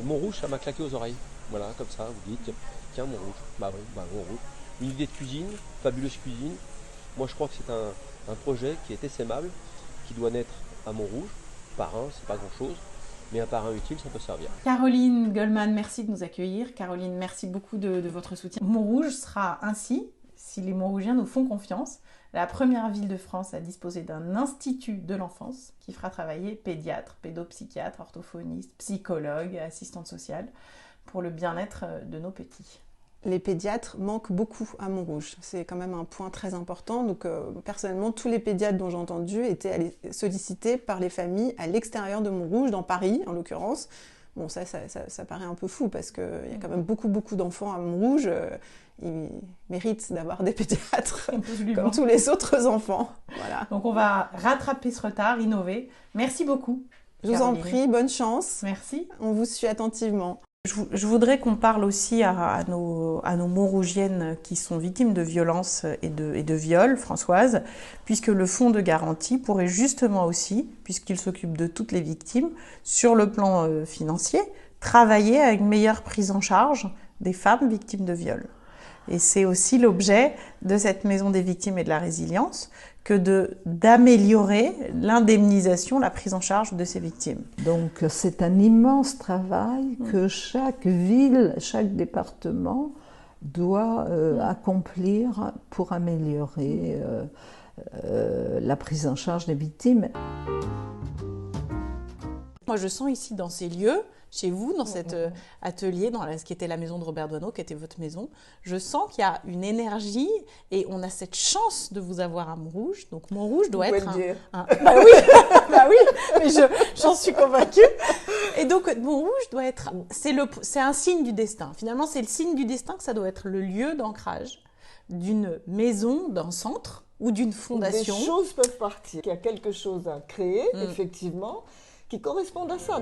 Montrouge, ça m'a claqué aux oreilles. Voilà, comme ça, vous dites, tiens, Montrouge. Bah oui, bah Montrouge. Une idée de cuisine, fabuleuse cuisine. Moi, je crois que c'est un projet qui est essaimable, qui doit naître à Montrouge. Par un, c'est pas grand-chose, mais un parrain utile, ça peut servir. Caroline Goldman, merci de nous accueillir. Caroline, merci beaucoup de votre soutien. Montrouge sera ainsi, si les Montrougiens nous font confiance, la première ville de France à disposer d'un institut de l'enfance qui fera travailler pédiatres, pédopsychiatres, orthophonistes, psychologues, assistantes sociales pour le bien-être de nos petits. Les pédiatres manquent beaucoup à Montrouge. C'est quand même un point très important. Donc, personnellement, tous les pédiatres dont j'ai entendu étaient sollicités par les familles à l'extérieur de Montrouge, dans Paris en l'occurrence. Bon, ça paraît un peu fou parce qu'il y a quand même beaucoup d'enfants à Montrouge. Ils méritent d'avoir des pédiatres comme tous les autres enfants. Voilà. Donc, on va rattraper ce retard, innover. Merci beaucoup. Je vous en prie, bonne chance. Merci. On vous suit attentivement. Je voudrais qu'on parle aussi à nos Montrougiennes qui sont victimes de violences et de viols, Françoise, puisque le fonds de garantie pourrait justement aussi, puisqu'il s'occupe de toutes les victimes, sur le plan financier, travailler à une meilleure prise en charge des femmes victimes de viols. Et c'est aussi l'objet de cette maison des victimes et de la résilience que d'améliorer l'indemnisation, la prise en charge de ces victimes. Donc c'est un immense travail que chaque ville, chaque département doit accomplir pour améliorer la prise en charge des victimes. Moi je sens ici dans ces lieux, chez vous, dans cet atelier, dans ce qui était la maison de Robert Doisneau, qui était votre maison, je sens qu'il y a une énergie et on a cette chance de vous avoir à Montrouge. Donc Montrouge doit être Bah oui, mais j'en suis convaincue. Et donc Montrouge doit être, c'est un signe du destin. Finalement, c'est le signe du destin que ça doit être le lieu d'ancrage d'une maison, d'un centre ou d'une fondation. Des choses peuvent partir. Il y a quelque chose à créer, effectivement, qui correspond à ça.